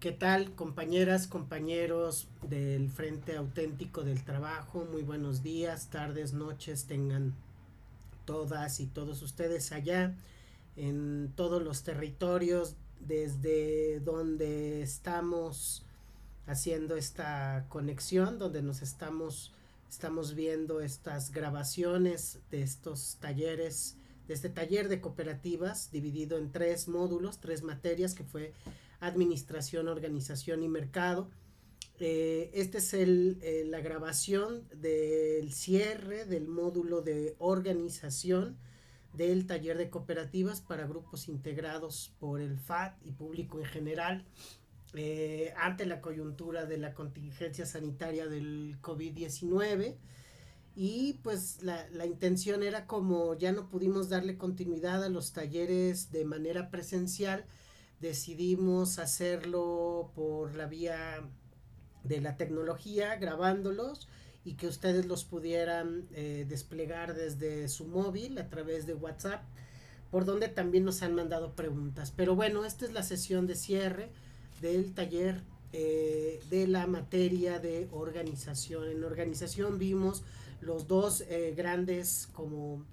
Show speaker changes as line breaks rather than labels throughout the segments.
¿Qué tal, compañeras, compañeros del Frente Auténtico del Trabajo? Muy buenos días, tardes, noches tengan todas y todos ustedes allá en todos los territorios desde donde estamos haciendo esta conexión, donde estamos viendo estas grabaciones de estos talleres, de este taller de cooperativas dividido en tres módulos, tres materias que fue administración, organización y mercado. Este es la grabación del cierre del módulo de organización del taller de cooperativas para grupos integrados por el FAT y público en general. Ante la coyuntura de la contingencia sanitaria del COVID-19 y pues la intención era, como ya no pudimos darle continuidad a los talleres de manera presencial, decidimos hacerlo por la vía de la tecnología, grabándolos y que ustedes los pudieran desplegar desde su móvil a través de WhatsApp, por donde también nos han mandado preguntas. Pero bueno, esta es la sesión de cierre del taller de la materia de organización. En organización vimos los dos grandes como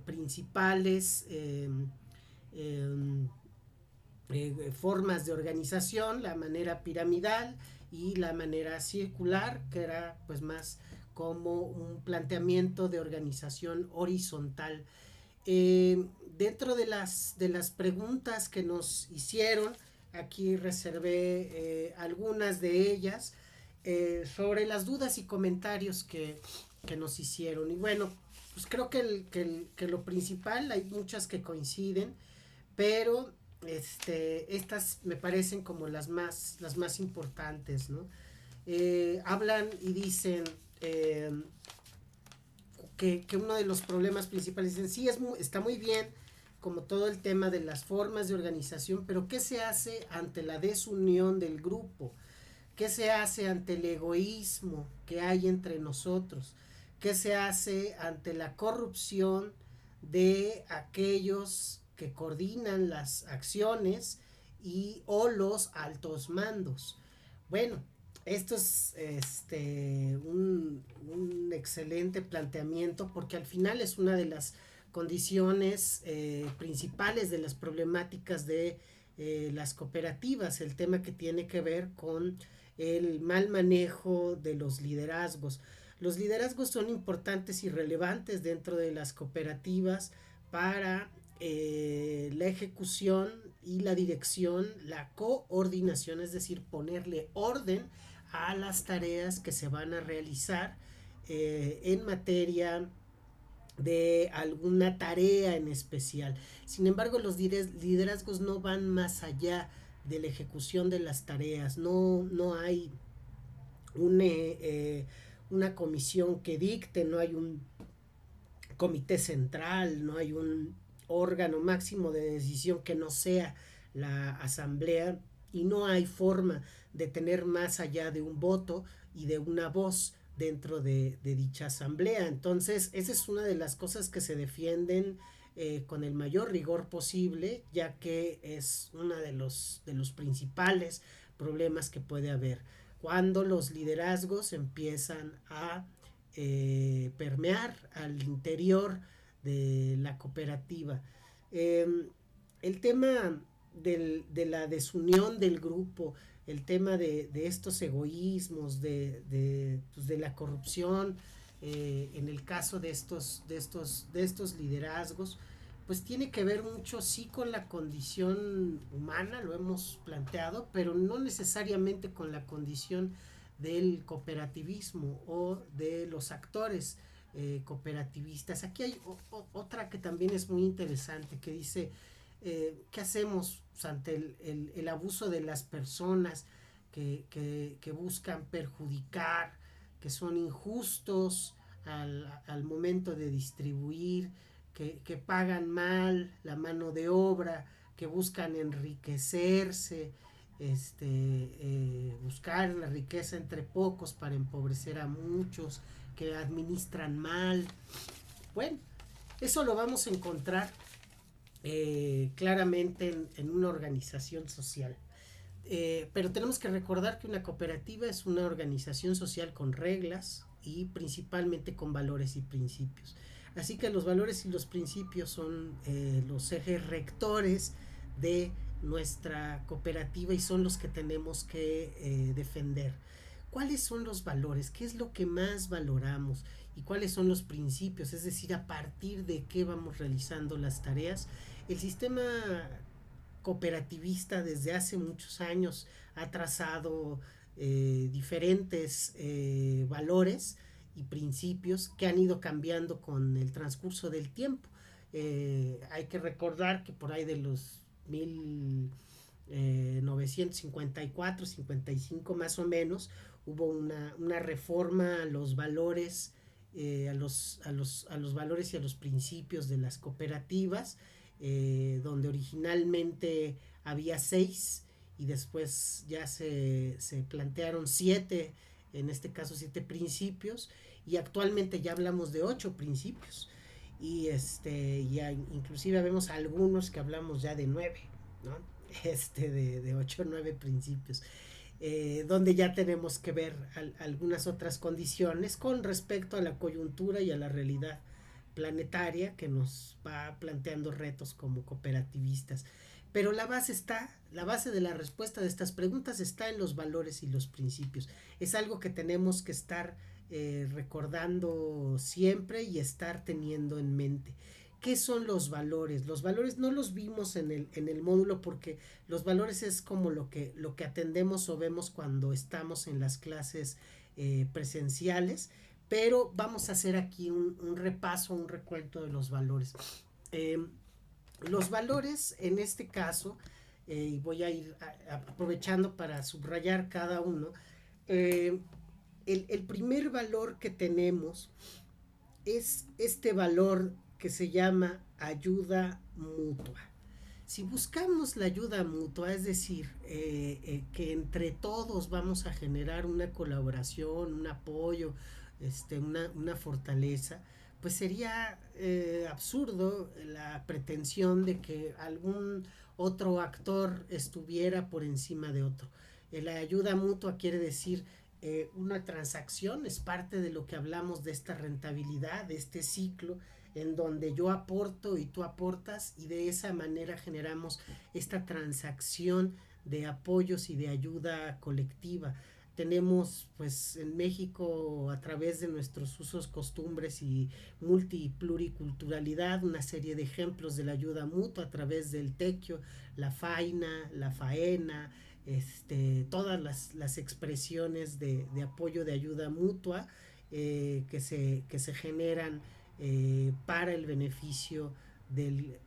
principales formas de organización, la manera piramidal y la manera circular, que era pues más como un planteamiento de organización horizontal. Dentro de las preguntas que nos hicieron, aquí reservé algunas de ellas sobre las dudas y comentarios que nos hicieron. Y bueno, pues creo que lo principal, hay muchas que coinciden, pero estas me parecen como las más importantes, ¿no? Hablan y dicen que uno de los problemas principales en sí está muy bien como todo el tema de las formas de organización, pero ¿qué se hace ante la desunión del grupo? ¿Qué se hace ante el egoísmo que hay entre nosotros? ¿Qué se hace ante la corrupción de aquellos que coordinan las acciones y o los altos mandos? Bueno, esto es un excelente planteamiento, porque al final es una de las condiciones principales de las problemáticas de las cooperativas, el tema que tiene que ver con el mal manejo de los liderazgos. Los liderazgos son importantes y relevantes dentro de las cooperativas para la ejecución y la dirección, la coordinación, es decir, ponerle orden a las tareas que se van a realizar en materia de alguna tarea en especial. Sin embargo, los liderazgos no van más allá de la ejecución de las tareas. No hay un, una comisión que dicte, no hay un comité central, no hay un órgano máximo de decisión que no sea la asamblea, y no hay forma de tener más allá de un voto y de una voz dentro de dicha asamblea. Entonces, esa es una de las cosas que se defienden con el mayor rigor posible, ya que es uno de los principales problemas que puede haber cuando los liderazgos empiezan a permear al interior de la cooperativa. El tema de la desunión del grupo, el tema de estos egoísmos, pues de la corrupción, en el caso de estos liderazgos, pues tiene que ver mucho sí con la condición humana, lo hemos planteado, pero no necesariamente con la condición del cooperativismo o de los actores cooperativistas. Aquí hay otra que también es muy interesante, que dice ¿qué hacemos ante el abuso de las personas que buscan perjudicar, que son injustos al momento de distribuir, que pagan mal la mano de obra, que buscan enriquecerse, buscar la riqueza entre pocos para empobrecer a muchos, que administran mal? Bueno, eso lo vamos a encontrar claramente en una organización social. Pero tenemos que recordar que una cooperativa es una organización social con reglas y principalmente con valores y principios. Así que los valores y los principios son los ejes rectores de nuestra cooperativa y son los que tenemos que defender. ¿Cuáles son los valores? ¿Qué es lo que más valoramos? ¿Y cuáles son los principios? Es decir, a partir de qué vamos realizando las tareas. El sistema cooperativista desde hace muchos años ha trazado diferentes valores y principios que han ido cambiando con el transcurso del tiempo. Hay que recordar que por ahí de los 1954, 55 más o menos, hubo una reforma a los valores, a los valores y a los principios de las cooperativas, donde originalmente había 6 y después ya se plantearon 7, en este caso 7 principios, y actualmente ya hablamos de 8 principios. Y ya inclusive vemos algunos que hablamos ya de 9, ¿no? De 8 o 9 principios, donde ya tenemos que ver algunas otras condiciones con respecto a la coyuntura y a la realidad planetaria que nos va planteando retos como cooperativistas. Pero la base de la respuesta de estas preguntas está en los valores y los principios. Es algo que tenemos que estar recordando siempre y estar teniendo en mente. ¿Qué son los valores? Los valores no los vimos en el módulo porque los valores es como lo que atendemos o vemos cuando estamos en las clases presenciales, pero vamos a hacer aquí un repaso, un recuento de los valores. Eh, los valores en este caso, y voy a ir aprovechando para subrayar cada uno, eh, el primer valor que tenemos es este valor que se llama ayuda mutua. Si buscamos la ayuda mutua, es decir, que entre todos vamos a generar una colaboración, un apoyo, una fortaleza, pues sería absurdo la pretensión de que algún otro actor estuviera por encima de otro. La ayuda mutua quiere decir una transacción, es parte de lo que hablamos de esta rentabilidad, de este ciclo en donde yo aporto y tú aportas y de esa manera generamos esta transacción de apoyos y de ayuda colectiva. Tenemos pues en México a través de nuestros usos, costumbres y multi y pluriculturalidad una serie de ejemplos de la ayuda mutua a través del tequio, la faina, la faena, todas las expresiones de apoyo, de ayuda mutua que se generan para el beneficio del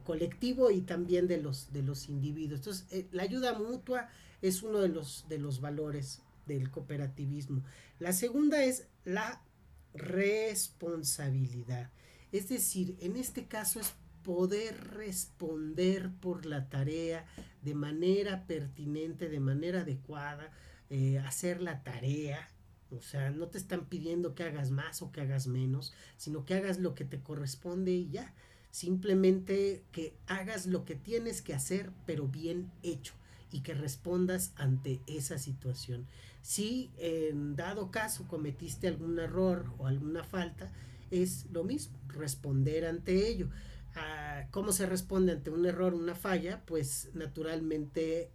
colectivo y también de los individuos. Entonces, la ayuda mutua es uno de los valores del cooperativismo. La segunda es la responsabilidad. Es decir, en este caso es poder responder por la tarea de manera pertinente, de manera adecuada, hacer la tarea. O sea, no te están pidiendo que hagas más o que hagas menos, sino que hagas lo que te corresponde y ya. Simplemente que hagas lo que tienes que hacer, pero bien hecho, y que respondas ante esa situación. Si en dado caso cometiste algún error o alguna falta, es lo mismo, responder ante ello. ¿Cómo se responde ante un error, una falla? Pues naturalmente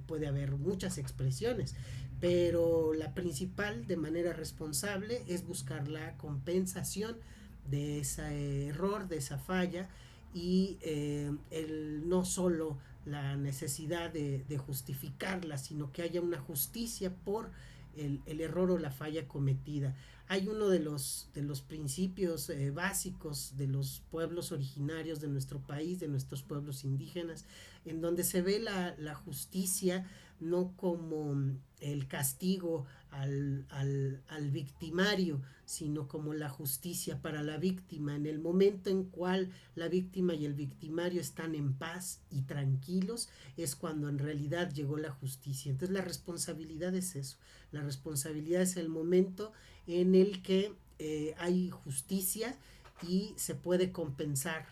puede haber muchas expresiones, pero la principal de manera responsable es buscar la compensación de ese error, de esa falla y no solo la necesidad de justificarla, sino que haya una justicia por el error o la falla cometida. Hay uno de los principios básicos de los pueblos originarios de nuestro país, de nuestros pueblos indígenas, en donde se ve la justicia no como el castigo al victimario, sino como la justicia para la víctima. En el momento en cual la víctima y el victimario están en paz y tranquilos, es cuando en realidad llegó la justicia. Entonces la responsabilidad es eso. La responsabilidad es el momento en el que hay justicia y se puede compensar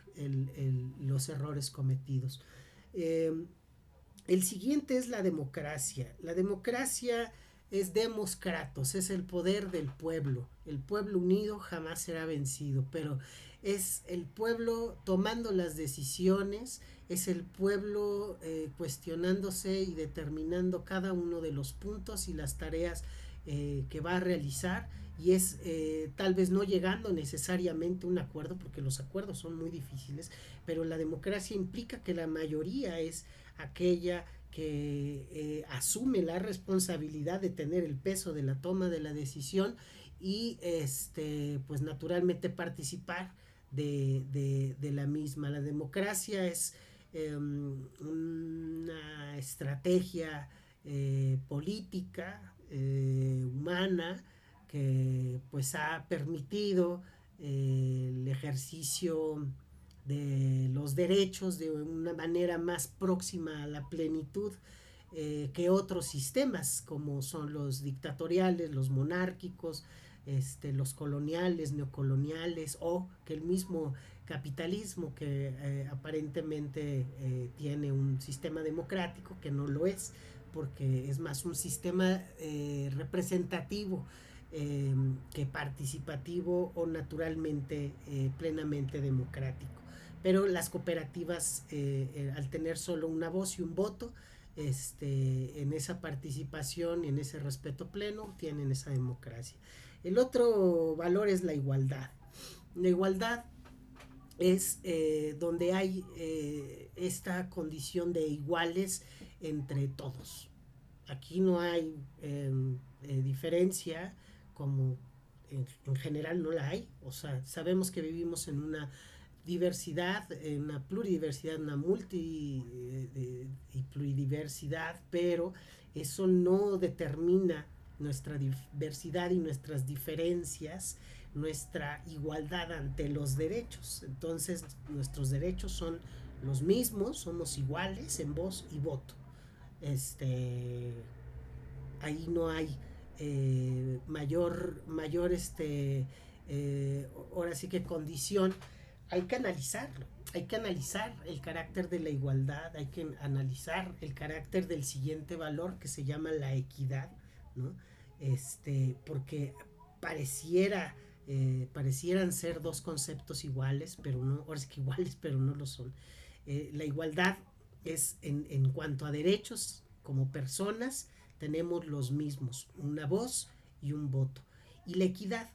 los errores cometidos. El siguiente es la democracia. La democracia es demos kratos, es el poder del pueblo. El pueblo unido jamás será vencido, pero es el pueblo tomando las decisiones, es el pueblo cuestionándose y determinando cada uno de los puntos y las tareas que va a realizar, y es tal vez no llegando necesariamente a un acuerdo, porque los acuerdos son muy difíciles, pero la democracia implica que la mayoría es aquella que asume la responsabilidad de tener el peso de la toma de la decisión y pues naturalmente participar de la misma. La democracia es una estrategia política, humana, que pues ha permitido el ejercicio de los derechos de una manera más próxima a la plenitud que otros sistemas, como son los dictatoriales, los monárquicos, los coloniales, neocoloniales, o que el mismo capitalismo, que aparentemente tiene un sistema democrático, que no lo es, porque es más un sistema representativo que participativo o naturalmente plenamente democrático. Pero las cooperativas, al tener solo una voz y un voto, en esa participación y en ese respeto pleno, tienen esa democracia. El otro valor es la igualdad. La igualdad es donde hay esta condición de iguales entre todos. Aquí no hay diferencia, como en general no la hay. O sea, sabemos que vivimos en una diversidad, una pluridiversidad, una multi y pluridiversidad, pero eso no determina nuestra diversidad y nuestras diferencias, nuestra igualdad ante los derechos. Entonces, nuestros derechos son los mismos, somos iguales en voz y voto. Este, ahí no hay mayor ahora sí que condición. Hay que analizarlo, hay que analizar el carácter de la igualdad, hay que analizar el carácter del siguiente valor, que se llama la equidad, ¿no? Porque pareciera parecieran ser dos conceptos iguales, pero no, ahora es que iguales, pero no lo son. La igualdad es en cuanto a derechos, como personas tenemos los mismos, una voz y un voto. Y la equidad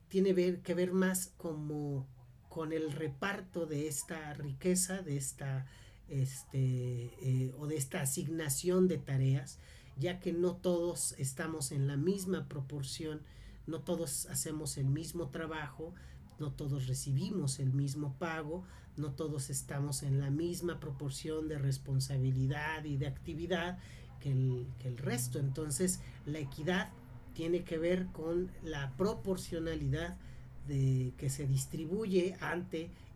tiene que ver más como con el reparto de esta riqueza, de esta o de esta asignación de tareas, ya que no todos estamos en la misma proporción, no todos hacemos el mismo trabajo, no todos recibimos el mismo pago, no todos estamos en la misma proporción de responsabilidad y de actividad que el resto. Entonces, la equidad tiene que ver con la proporcionalidad que se distribuye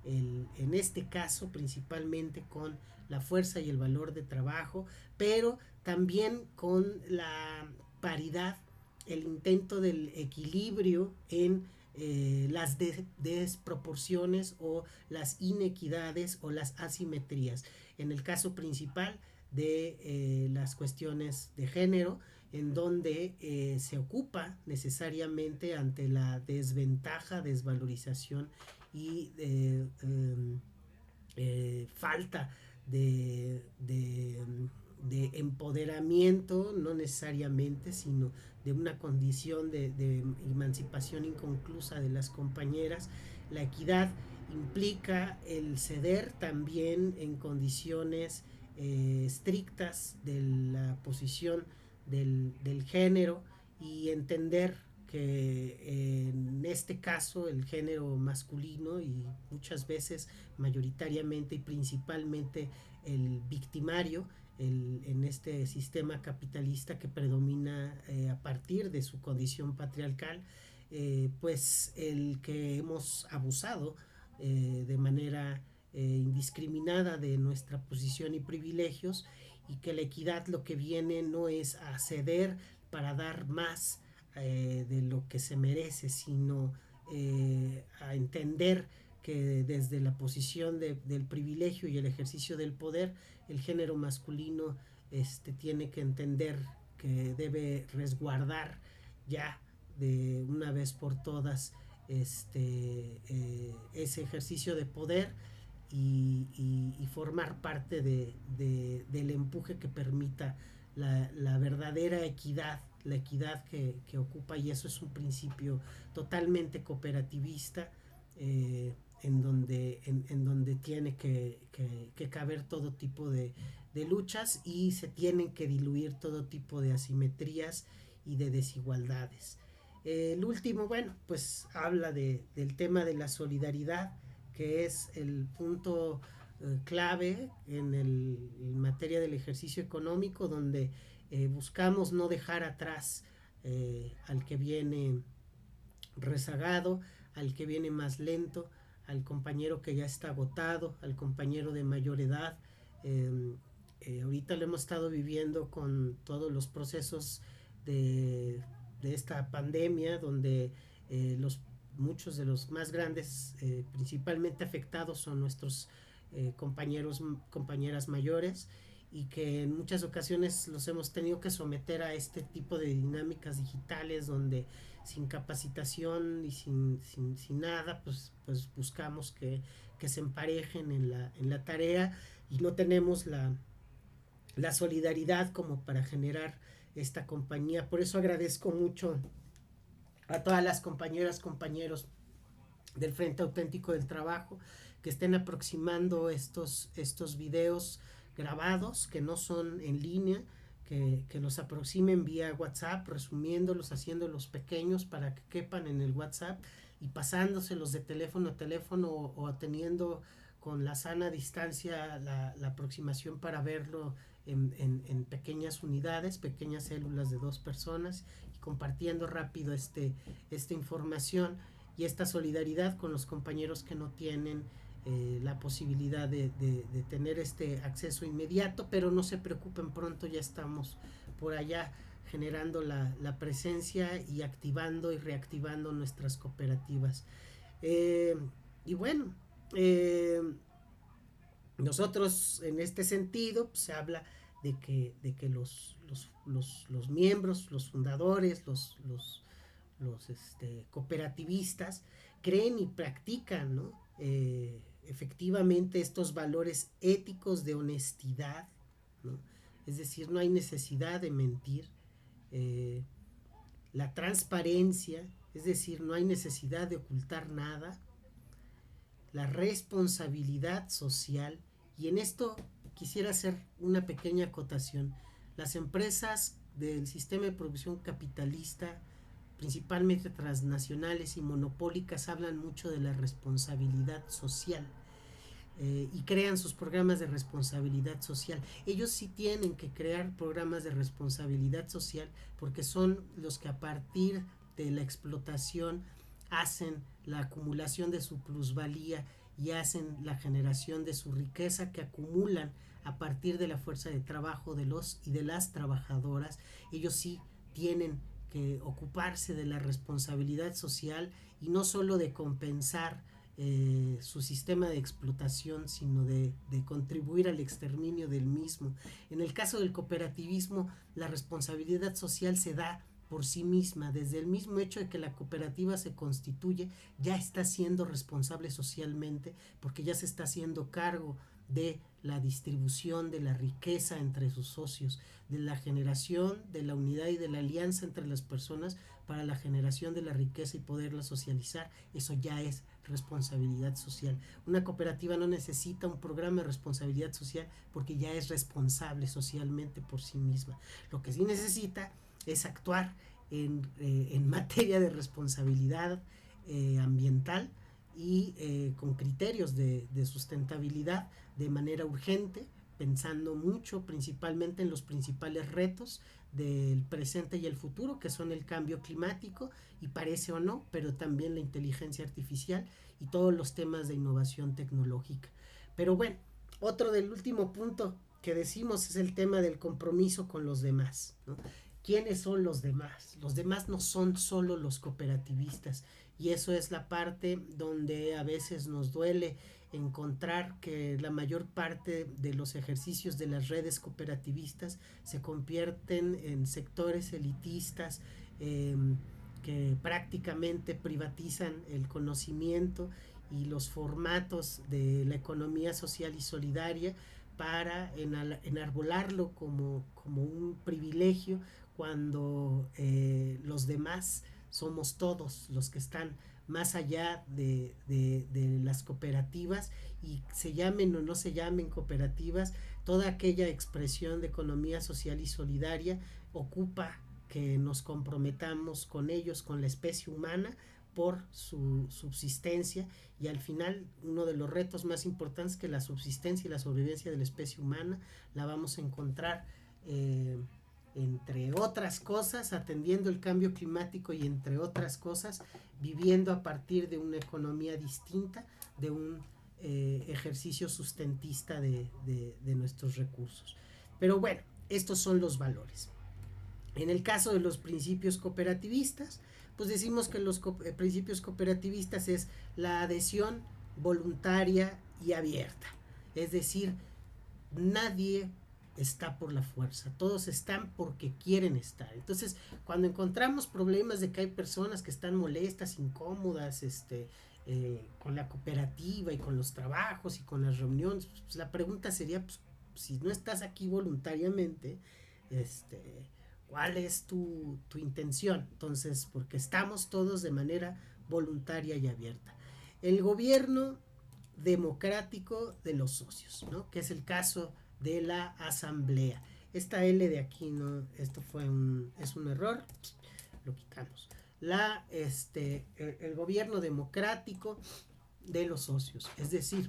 en este caso principalmente con la fuerza y el valor de trabajo, pero también con la paridad, el intento del equilibrio en las desproporciones o las inequidades o las asimetrías. En el caso principal de las cuestiones de género, en donde se ocupa necesariamente ante la desventaja, desvalorización y falta de empoderamiento, no necesariamente, sino de una condición de emancipación inconclusa de las compañeras. La equidad implica el ceder también en condiciones estrictas de la posición del género, y entender que en este caso el género masculino, y muchas veces mayoritariamente y principalmente el victimario, en este sistema capitalista que predomina a partir de su condición patriarcal, pues el que hemos abusado de manera indiscriminada de nuestra posición y privilegios, y que la equidad lo que viene no es a ceder para dar más de lo que se merece, sino a entender que desde la posición del privilegio y el ejercicio del poder, el género masculino tiene que entender que debe resguardar ya de una vez por todas ese ejercicio de poder y formar parte del empuje que permita la verdadera equidad, la equidad que ocupa, y eso es un principio totalmente cooperativista, en donde tiene que caber todo tipo de luchas, y se tienen que diluir todo tipo de asimetrías y de desigualdades. El último, bueno, pues habla del tema de la solidaridad, que es el punto clave en materia del ejercicio económico, donde buscamos no dejar atrás al que viene rezagado, al que viene más lento, al compañero que ya está agotado, al compañero de mayor edad. Ahorita lo hemos estado viviendo con todos los procesos de esta pandemia, donde muchos de los más grandes, principalmente afectados, son nuestros compañeras mayores, y que en muchas ocasiones los hemos tenido que someter a este tipo de dinámicas digitales, donde sin capacitación y sin nada, pues buscamos que se emparejen en la tarea, y no tenemos la solidaridad como para generar esta compañía. Por eso agradezco mucho a todas las compañeros del Frente Auténtico del Trabajo que estén aproximando estos videos grabados, que no son en línea, que los aproximen vía WhatsApp, resumiéndolos, haciéndolos pequeños para que quepan en el WhatsApp, y pasándoselos de teléfono a teléfono, o teniendo con la sana distancia la aproximación para verlo en pequeñas unidades, pequeñas células de 2 personas, y compartiendo rápido esta información y esta solidaridad con los compañeros que no tienen la posibilidad de tener este acceso inmediato, pero no se preocupen, pronto ya estamos por allá generando la presencia y activando y reactivando nuestras cooperativas. Y bueno, nosotros en este sentido, pues, se habla de que los miembros, los fundadores, los cooperativistas creen y practican, ¿no? Efectivamente estos valores éticos de honestidad, ¿no? Es decir, no hay necesidad de mentir, la transparencia, es decir, no hay necesidad de ocultar nada, la responsabilidad social. Y en esto quisiera hacer una pequeña acotación. Las empresas del sistema de producción capitalista, principalmente transnacionales y monopólicas, hablan mucho de la responsabilidad social, y crean sus programas de responsabilidad social. Ellos sí tienen que crear programas de responsabilidad social, porque son los que a partir de la explotación hacen la acumulación de su plusvalía y hacen la generación de su riqueza, que acumulan a partir de la fuerza de trabajo de los y de las trabajadoras. Ellos sí tienen que ocuparse de la responsabilidad social, y no solo de compensar su sistema de explotación, sino de contribuir al exterminio del mismo. En el caso del cooperativismo, la responsabilidad social se da por sí misma. Desde el mismo hecho de que la cooperativa se constituye, ya está siendo responsable socialmente, porque ya se está haciendo cargo de la distribución de la riqueza entre sus socios, de la generación de la unidad y de la alianza entre las personas para la generación de la riqueza y poderla socializar. Eso ya es responsabilidad social. Una cooperativa no necesita un programa de responsabilidad social, porque ya es responsable socialmente por sí misma. Lo que sí necesita es actuar en materia de responsabilidad ambiental, y con criterios de sustentabilidad, de manera urgente, pensando mucho principalmente en los principales retos del presente y el futuro, que son el cambio climático, y parece o no, pero también la inteligencia artificial y todos los temas de innovación tecnológica. Pero bueno, otro del último punto que decimos es el tema del compromiso con los demás, ¿no? ¿Quiénes son los demás? Los demás no son solo los cooperativistas, y eso es la parte donde a veces nos duele encontrar que la mayor parte de los ejercicios de las redes cooperativistas se convierten en sectores elitistas, eh, que prácticamente privatizan el conocimiento y los formatos de la economía social y solidaria para enarbolarlo como un privilegio, cuando los demás somos todos los que están más allá de las cooperativas, y se llamen o no se llamen cooperativas, toda aquella expresión de economía social y solidaria ocupa que nos comprometamos con ellos, con la especie humana, por su subsistencia, y al final uno de los retos más importantes, que la subsistencia y la sobrevivencia de la especie humana la vamos a encontrar, entre otras cosas, atendiendo el cambio climático, y entre otras cosas, viviendo a partir de una economía distinta, de un ejercicio sustentista de nuestros recursos. Pero bueno, estos son los valores. En el caso de los principios cooperativistas, pues decimos que los principios cooperativistas es la adhesión voluntaria y abierta. Es decir, nadie está por la fuerza, todos están porque quieren estar. Entonces, cuando encontramos problemas de que hay personas que están molestas, incómodas, con la cooperativa y con los trabajos y con las reuniones, pues la pregunta sería, pues, si no estás aquí voluntariamente, ¿cuál es tu intención? Entonces, porque estamos todos de manera voluntaria y abierta. El gobierno democrático de los socios, ¿no? Que es el caso de la asamblea. Esta L de aquí, ¿no? Esto es un error, lo quitamos. El gobierno democrático de los socios, es decir,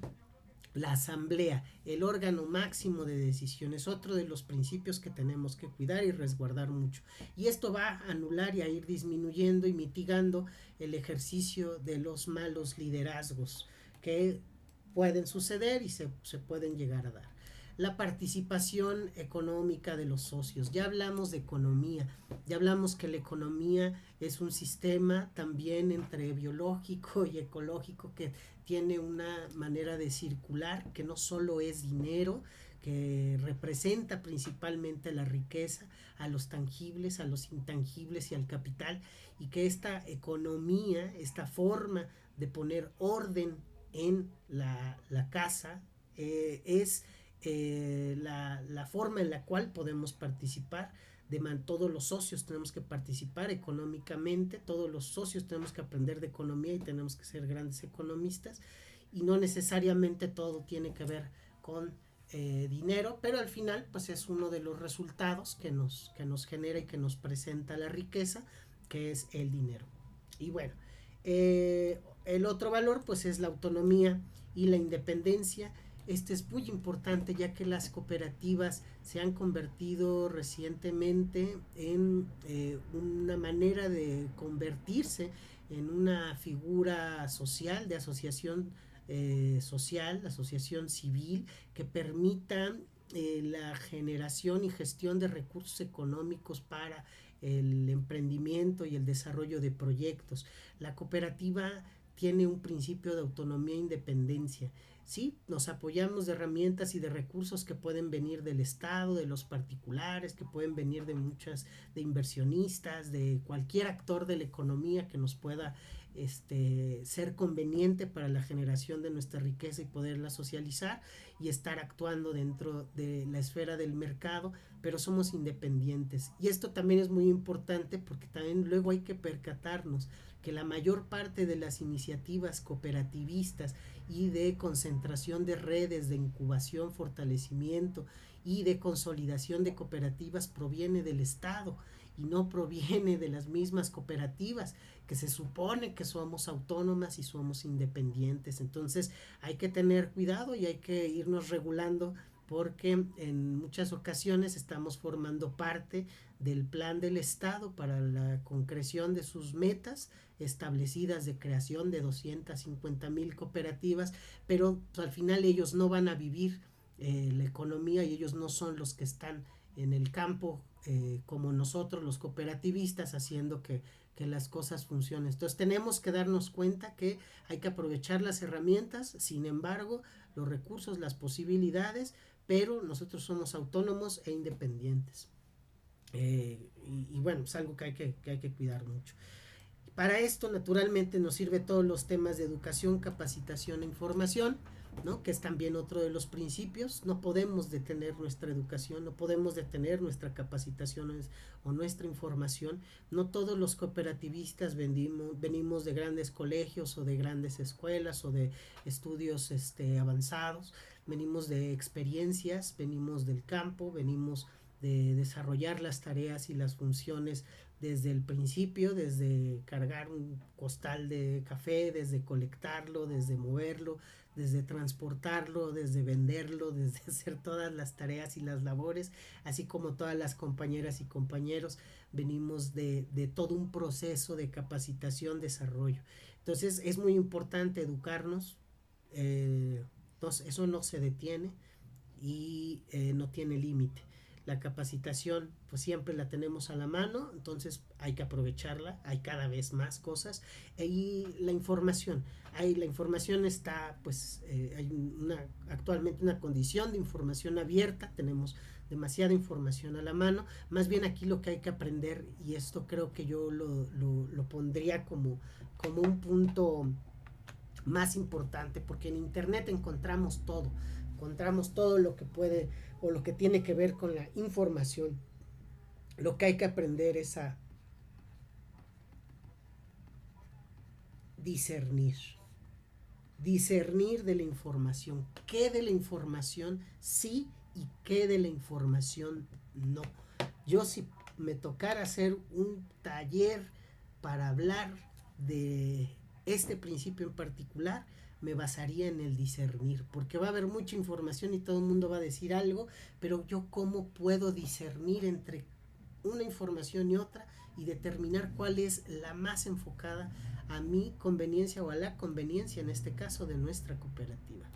la asamblea, el órgano máximo de decisiones, otro de los principios que tenemos que cuidar y resguardar mucho. Y esto va a anular y a ir disminuyendo y mitigando el ejercicio de los malos liderazgos que pueden suceder y se pueden llegar a dar. La participación económica de los socios. Ya hablamos de economía, ya hablamos que la economía es un sistema también entre biológico y ecológico, que tiene una manera de circular, que no solo es dinero, que representa principalmente la riqueza, a los tangibles, a los intangibles y al capital, y que esta economía, esta forma de poner orden en la casa, es la forma en la cual podemos participar. Todos los socios tenemos que participar económicamente, todos los socios tenemos que aprender de economía y tenemos que ser grandes economistas, y no necesariamente todo tiene que ver con dinero, pero al final pues es uno de los resultados que nos genera y que nos presenta la riqueza, que es el dinero. Y bueno, el otro valor pues es la autonomía y la independencia. Este es muy importante, ya que las cooperativas se han convertido recientemente en una manera de convertirse en una figura social, de asociación social, asociación civil, que permita la generación y gestión de recursos económicos para el emprendimiento y el desarrollo de proyectos. La cooperativa tiene un principio de autonomía e independencia. Sí, nos apoyamos de herramientas y de recursos que pueden venir del Estado, de los particulares, que pueden venir de de inversionistas, de cualquier actor de la economía que nos pueda ser conveniente para la generación de nuestra riqueza y poderla socializar y estar actuando dentro de la esfera del mercado, pero somos independientes. Y esto también es muy importante, porque también luego hay que percatarnos que la mayor parte de las iniciativas cooperativistas y de concentración de redes de incubación, fortalecimiento y de consolidación de cooperativas proviene del Estado, y no proviene de las mismas cooperativas, que se supone que somos autónomas y somos independientes. Entonces hay que tener cuidado y hay que irnos regulando, porque en muchas ocasiones estamos formando parte del plan del Estado para la concreción de sus metas establecidas de creación de 250,000 cooperativas, pero pues, al final ellos no van a vivir la economía, y ellos no son los que están en el campo como nosotros los cooperativistas, haciendo que las cosas funcionen. Entonces tenemos que darnos cuenta que hay que aprovechar las herramientas, sin embargo, los recursos, las posibilidades, pero nosotros somos autónomos e independientes. Y bueno, es algo que hay que cuidar mucho. Para esto, naturalmente, nos sirve todos los temas de educación, capacitación e información, ¿no? Que es también otro de los principios. No podemos detener nuestra educación, no podemos detener nuestra capacitación o nuestra información. No todos los cooperativistas venimos de grandes colegios o de grandes escuelas o de estudios avanzados. Venimos de experiencias, venimos del campo, venimos de desarrollar las tareas y las funciones desde el principio, desde cargar un costal de café, desde colectarlo, desde moverlo, desde transportarlo, desde venderlo, desde hacer todas las tareas y las labores, así como todas las compañeras y compañeros, venimos de todo un proceso de capacitación, desarrollo. Entonces es muy importante educarnos, entonces eso no se detiene y no tiene límite. La capacitación pues siempre la tenemos a la mano, entonces hay que aprovecharla, hay cada vez más cosas. Y la información está pues hay actualmente una condición de información abierta, tenemos demasiada información a la mano. Más bien aquí lo que hay que aprender, y esto creo que yo lo pondría como un punto más importante, porque en internet encontramos todo lo que puede o lo que tiene que ver con la información. Lo que hay que aprender es a discernir de la información, qué de la información sí y qué de la información no. Yo, si me tocara hacer un taller para hablar de este principio en particular, me basaría en el discernir, porque va a haber mucha información y todo el mundo va a decir algo, pero yo cómo puedo discernir entre una información y otra y determinar cuál es la más enfocada a mi conveniencia o a la conveniencia, en este caso, de nuestra cooperativa.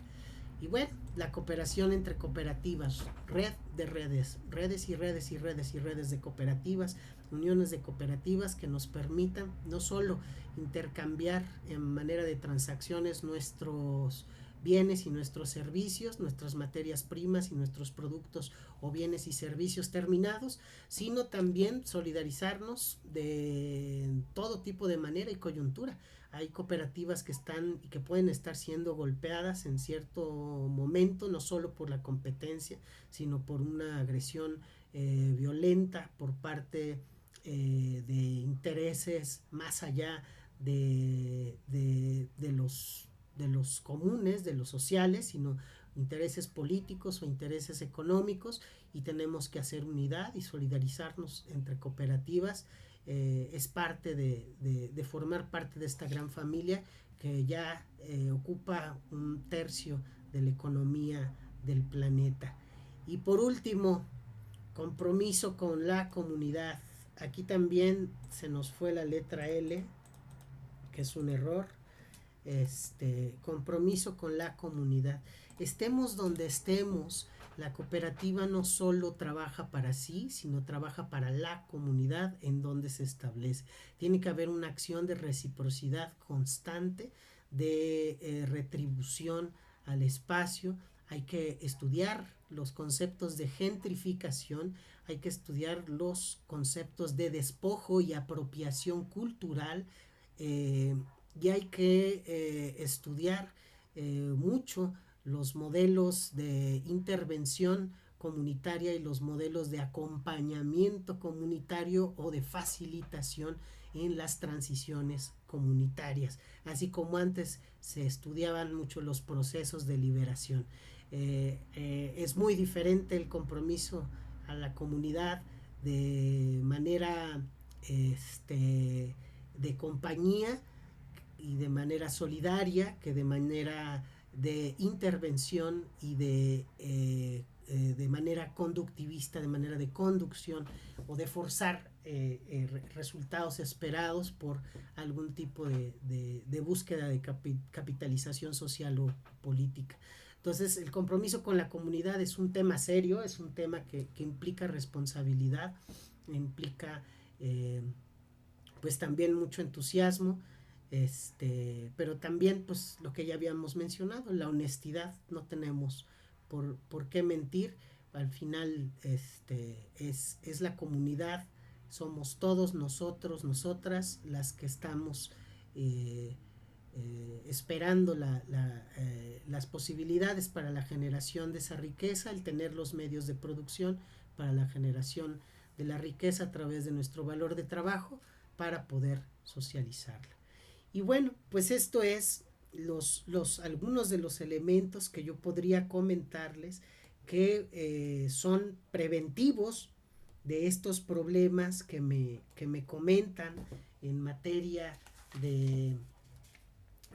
Y bueno, la cooperación entre cooperativas, red de redes, redes y redes y redes y redes de cooperativas, uniones de cooperativas que nos permitan no solo intercambiar en manera de transacciones nuestros bienes y nuestros servicios, nuestras materias primas y nuestros productos o bienes y servicios terminados, sino también solidarizarnos de todo tipo de manera y coyuntura. Hay cooperativas que están y que pueden estar siendo golpeadas en cierto momento, no solo por la competencia, sino por una agresión violenta por parte de intereses más allá de los comunes, de los sociales, sino intereses políticos o intereses económicos, y tenemos que hacer unidad y solidarizarnos entre cooperativas. Es parte de formar parte de esta gran familia que ya ocupa un tercio de la economía del planeta. Y por último, compromiso con la comunidad. Aquí también se nos fue la letra L, que es un error. Compromiso con la comunidad. Estemos donde estemos, la cooperativa no solo trabaja para sí, sino trabaja para la comunidad en donde se establece. Tiene que haber una acción de reciprocidad constante, de retribución al espacio. Hay que estudiar los conceptos de gentrificación, hay que estudiar los conceptos de despojo y apropiación cultural, y hay que estudiar mucho los modelos de intervención comunitaria y los modelos de acompañamiento comunitario o de facilitación en las transiciones comunitarias, así como antes se estudiaban mucho los procesos de liberación. Es muy diferente el compromiso a la comunidad de manera de compañía y de manera solidaria que de manera de intervención y de manera conductivista, de manera de conducción o de forzar resultados esperados por algún tipo de búsqueda de capitalización social o política. Entonces, el compromiso con la comunidad es un tema serio, es un tema que implica responsabilidad, implica pues también mucho entusiasmo, pero también pues lo que ya habíamos mencionado, la honestidad. No tenemos por qué mentir. Al final es la comunidad, somos todos nosotros, nosotras las que estamos esperando las posibilidades para la generación de esa riqueza, el tener los medios de producción para la generación de la riqueza a través de nuestro valor de trabajo para poder socializarla. Y bueno, pues esto es algunos de los elementos que yo podría comentarles que son preventivos de estos problemas que me comentan en materia de,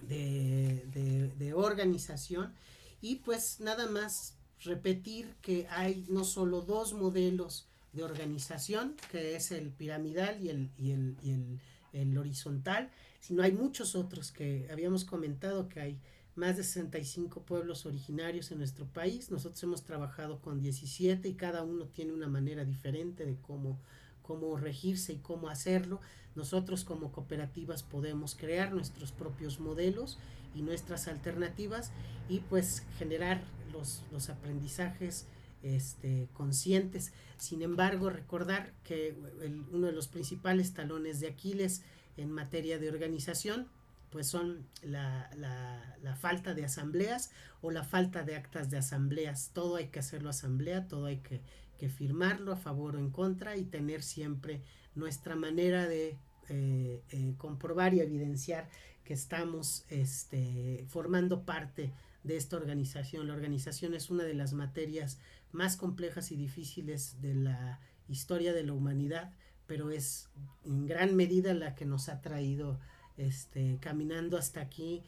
de organización. Y pues nada más repetir que hay no solo dos modelos de organización, que es el piramidal y el horizontal, sino hay muchos otros que habíamos comentado, que hay más de 65 pueblos originarios en nuestro país. Nosotros hemos trabajado con 17 y cada uno tiene una manera diferente de cómo regirse y cómo hacerlo. Nosotros como cooperativas podemos crear nuestros propios modelos y nuestras alternativas y pues generar los aprendizajes conscientes. Sin embargo, recordar que uno de los principales talones de Aquiles en materia de organización pues son la falta de asambleas o la falta de actas de asambleas. Todo hay que hacerlo asamblea, todo hay que firmarlo a favor o en contra y tener siempre nuestra manera de comprobar y evidenciar que estamos formando parte de esta organización. La organización es una de las materias más complejas y difíciles de la historia de la humanidad, pero es en gran medida la que nos ha traído caminando hasta aquí,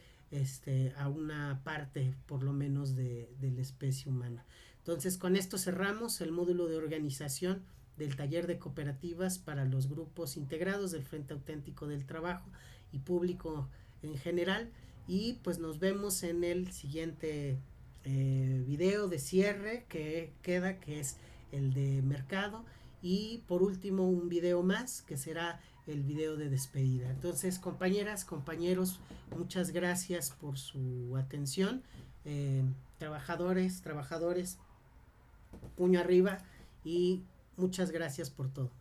a una parte por lo menos de la especie humana. Entonces, con esto cerramos el módulo de organización del taller de cooperativas para los grupos integrados del Frente Auténtico del Trabajo y público en general. Y pues nos vemos en el siguiente video de cierre que queda, que es el de mercado, y por último un video más que será el video de despedida. Entonces, compañeras, compañeros, muchas gracias por su atención. Trabajadores, puño arriba y muchas gracias por todo.